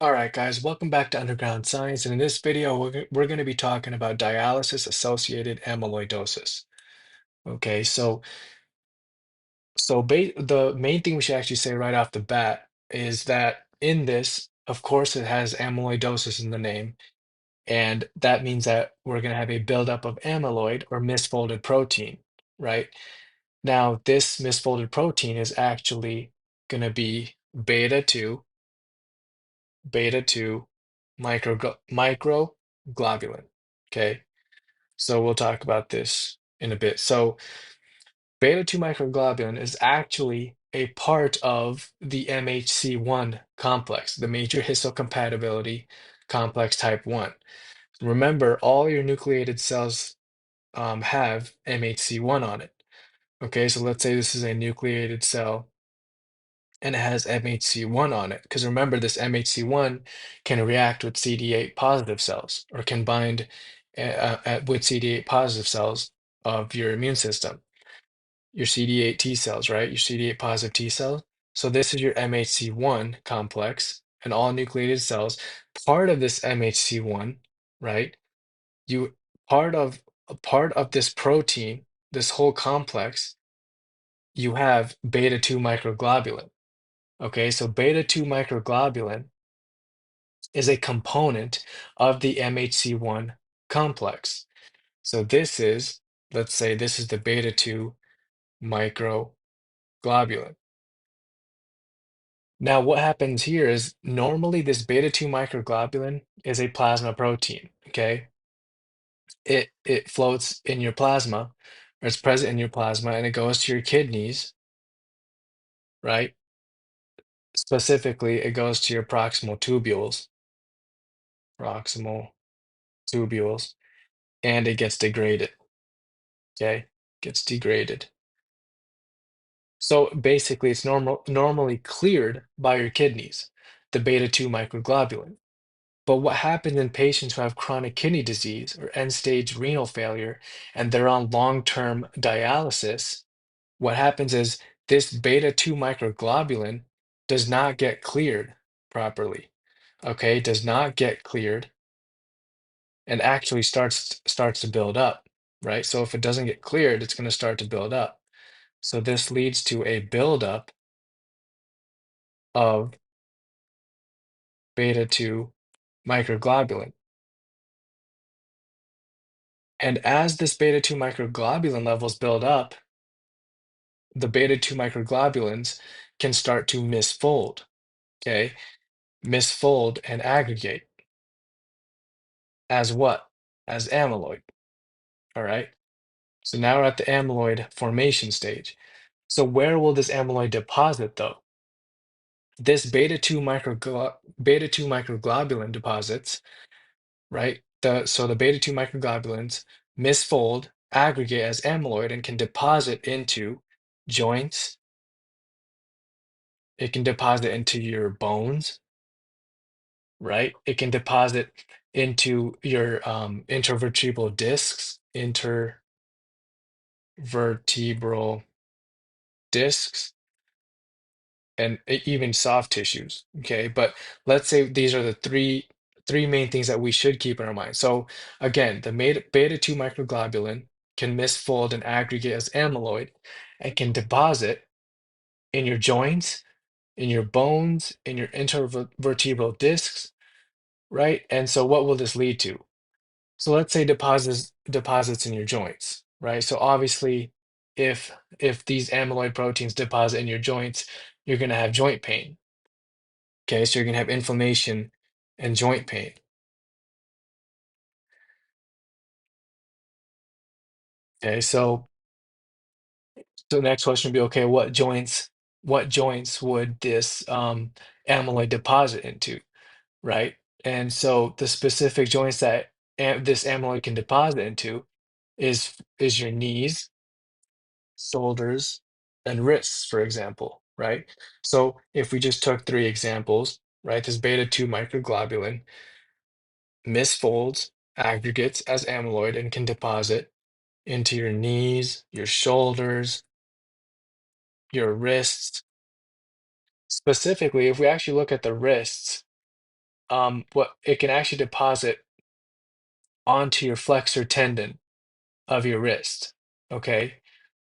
All right, guys, welcome back to Underground Science. And in this video, we're going to be talking about dialysis-associated amyloidosis. Okay, the main thing we should actually say right off the bat is that in this, of course, it has amyloidosis in the name, and that means that we're going to have a buildup of amyloid or misfolded protein, right? Now, this misfolded protein is actually going to be beta 2 beta 2 microglobulin. Okay, so we'll talk about this in a bit. So, beta 2 microglobulin is actually a part of the MHC1 complex, the major histocompatibility complex type 1. Remember, all your nucleated cells have MHC1 on it. Okay, so let's say this is a nucleated cell and it has MHC1 on it. Because remember, this MHC1 can react with CD8 positive cells or can bind with CD8 positive cells of your immune system, your CD8 T cells, right? Your CD8 positive T cells. So this is your MHC1 complex and all nucleated cells. Part of this MHC1, right? You part of a part of this protein, this whole complex, you have beta 2 microglobulin. Okay, so beta 2 microglobulin is a component of the MHC1 complex. So this is, let's say this is the beta 2 microglobulin. Now, what happens here is normally this beta 2 microglobulin is a plasma protein, okay? It floats in your plasma, or it's present in your plasma, and it goes to your kidneys, right? Specifically, it goes to your proximal tubules, and it gets degraded. Okay, gets degraded. So basically, it's normally cleared by your kidneys, the beta 2 microglobulin. But what happens in patients who have chronic kidney disease or end-stage renal failure and they're on long-term dialysis, what happens is this beta 2 microglobulin does not get cleared properly. Okay, does not get cleared and actually starts to build up, right? So if it doesn't get cleared, it's going to start to build up. So this leads to a buildup of beta 2 microglobulin. And as this beta 2 microglobulin levels build up, the beta 2 microglobulins can start to misfold, okay? Misfold and aggregate as what? As amyloid, all right? So now we're at the amyloid formation stage. So where will this amyloid deposit though? This beta 2 microglobulin deposits, right? So the beta 2 microglobulins misfold, aggregate as amyloid, and can deposit into joints. It can deposit into your bones, right? It can deposit into your intervertebral discs, intervertebral discs, and even soft tissues. Okay, but let's say these are the three main things that we should keep in our mind. So again, the beta 2 microglobulin can misfold and aggregate as amyloid and can deposit in your joints, in your bones, in your intervertebral discs, right? And so what will this lead to? So let's say deposits in your joints, right? So obviously if these amyloid proteins deposit in your joints, you're going to have joint pain. Okay, so you're going to have inflammation and joint pain. Okay, so the next question would be, okay, what joints would this amyloid deposit into, right? And so the specific joints that this amyloid can deposit into is your knees, shoulders, and wrists, for example, right? So if we just took three examples, right, this beta 2 microglobulin misfolds, aggregates as amyloid, and can deposit into your knees, your shoulders, your wrists. Specifically, if we actually look at the wrists, what it can actually deposit onto your flexor tendon of your wrist. Okay.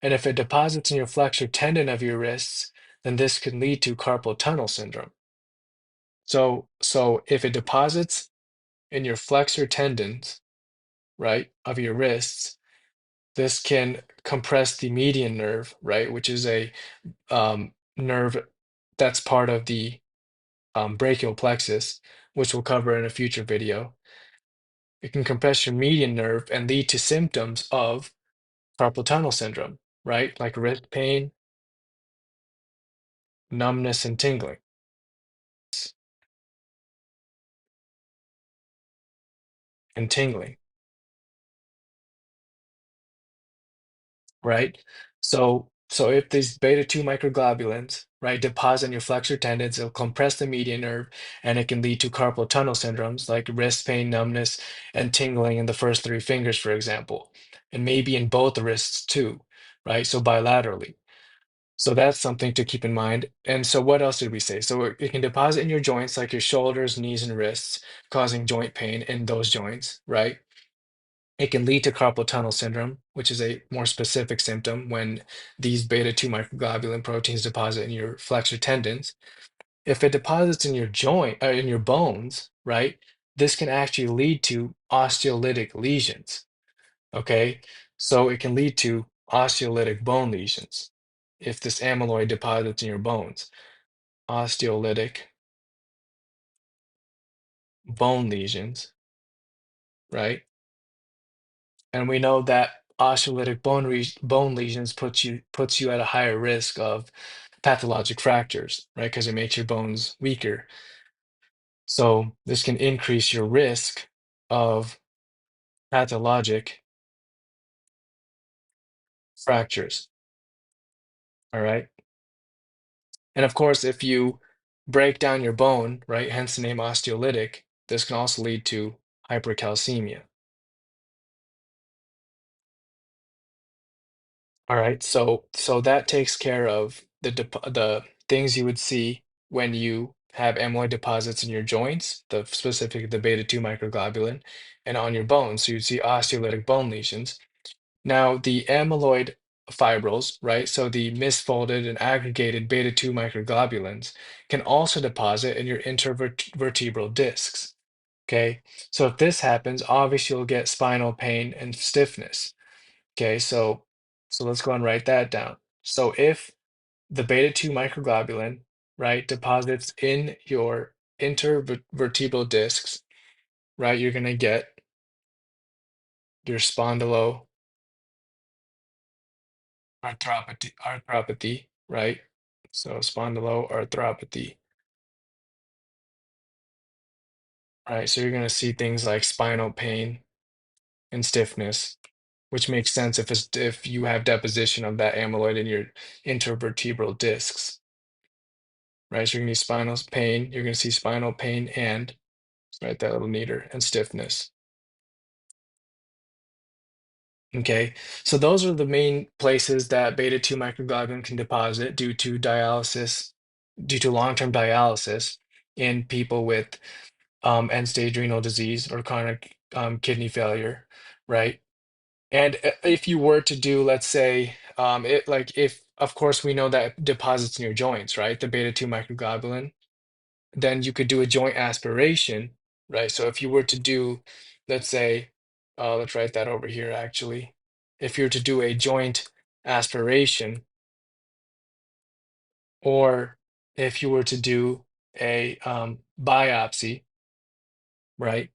And if it deposits in your flexor tendon of your wrists, then this could lead to carpal tunnel syndrome. So if it deposits in your flexor tendons, right, of your wrists, this can compress the median nerve, right, which is a nerve that's part of the brachial plexus, which we'll cover in a future video. It can compress your median nerve and lead to symptoms of carpal tunnel syndrome, right, like wrist pain, numbness, and tingling. And tingling. Right? So if these beta 2 microglobulins, right, deposit in your flexor tendons, it'll compress the median nerve and it can lead to carpal tunnel syndromes like wrist pain, numbness, and tingling in the first three fingers, for example, and maybe in both wrists too, right? So bilaterally. So that's something to keep in mind. And so what else did we say? So it can deposit in your joints like your shoulders, knees, and wrists, causing joint pain in those joints, right? It can lead to carpal tunnel syndrome, which is a more specific symptom when these beta 2 microglobulin proteins deposit in your flexor tendons. If it deposits in your joint, in your bones, right, this can actually lead to osteolytic lesions. Okay, so it can lead to osteolytic bone lesions if this amyloid deposits in your bones. Osteolytic bone lesions, right? And we know that osteolytic bone lesions puts you at a higher risk of pathologic fractures, right? Because it makes your bones weaker. So this can increase your risk of pathologic fractures. All right. And of course, if you break down your bone, right, hence the name osteolytic, this can also lead to hypercalcemia. All right, so that takes care of the things you would see when you have amyloid deposits in your joints, the specific the beta 2 microglobulin, and on your bones. So you'd see osteolytic bone lesions. Now the amyloid fibrils, right? So the misfolded and aggregated beta 2 microglobulins can also deposit in your intervertebral discs. Okay, so if this happens, obviously you'll get spinal pain and stiffness. Okay, so let's go and write that down. So if the beta 2 microglobulin, right, deposits in your intervertebral discs, right, you're going to get your spondyloarthropathy, right? So spondyloarthropathy, right? So you're going to see things like spinal pain and stiffness, which makes sense if you have deposition of that amyloid in your intervertebral discs. Right? So you're going to see spinal pain. You're going to see spinal pain and, let's write that a little neater, and stiffness. Okay, so those are the main places that beta 2 microglobulin can deposit due to long-term dialysis in people with end-stage renal disease or chronic kidney failure, right? And if you were to do, let's say, if, of course, we know that deposits in your joints, right? The beta 2 microglobulin, then you could do a joint aspiration, right? So if you were to do, let's say, let's write that over here actually. If you were to do a joint aspiration, or if you were to do a biopsy, right?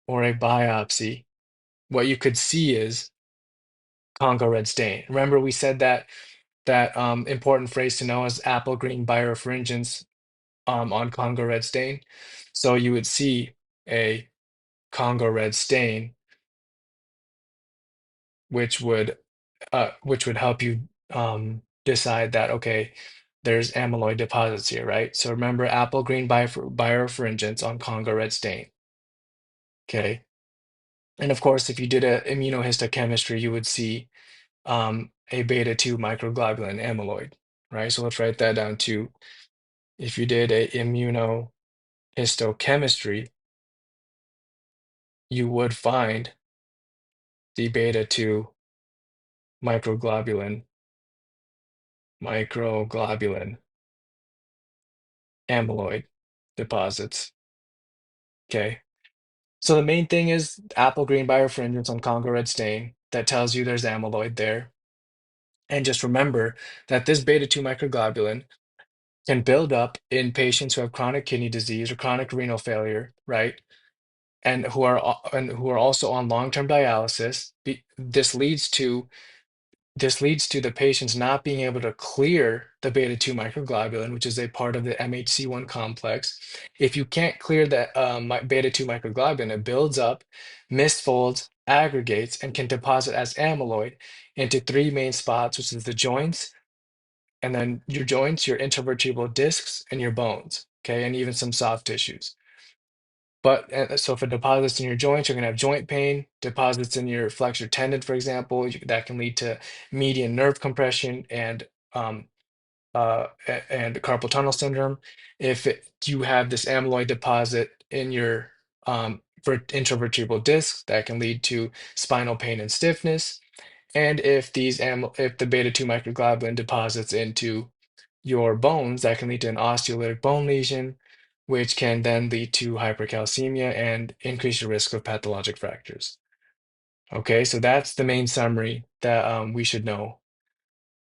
Or a biopsy, what you could see is Congo red stain. Remember, we said that important phrase to know is apple green birefringence on Congo red stain. So you would see a Congo red stain, which would help you decide that okay, there's amyloid deposits here, right? So remember apple green birefringence on Congo red stain. Okay, and of course, if you did a immunohistochemistry, you would see a beta 2 microglobulin amyloid, right? So let's write that down too. If you did a histochemistry, you would find the beta 2 microglobulin amyloid deposits. Okay. So the main thing is apple green birefringence on Congo red stain that tells you there's amyloid there. And just remember that this beta 2 microglobulin can build up in patients who have chronic kidney disease or chronic renal failure, right? And who are also on long-term dialysis. This leads to the patients not being able to clear the beta 2 microglobulin, which is a part of the MHC1 complex. If you can't clear that beta 2 microglobulin, it builds up, misfolds, aggregates, and can deposit as amyloid into three main spots, which is the joints, and then your joints, your intervertebral discs, and your bones, okay, and even some soft tissues. But so if it deposits in your joints, you're going to have joint pain. Deposits in your flexor tendon, for example, that can lead to median nerve compression and carpal tunnel syndrome. If you have this amyloid deposit in your intervertebral disc, that can lead to spinal pain and stiffness. And if the beta 2 microglobulin deposits into your bones, that can lead to an osteolytic bone lesion, which can then lead to hypercalcemia and increase your risk of pathologic fractures. Okay, so that's the main summary that we should know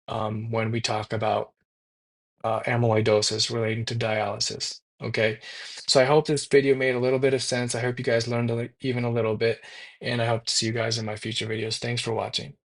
when we talk about amyloidosis relating to dialysis. Okay, so I hope this video made a little bit of sense. I hope you guys learned even a little bit, and I hope to see you guys in my future videos. Thanks for watching.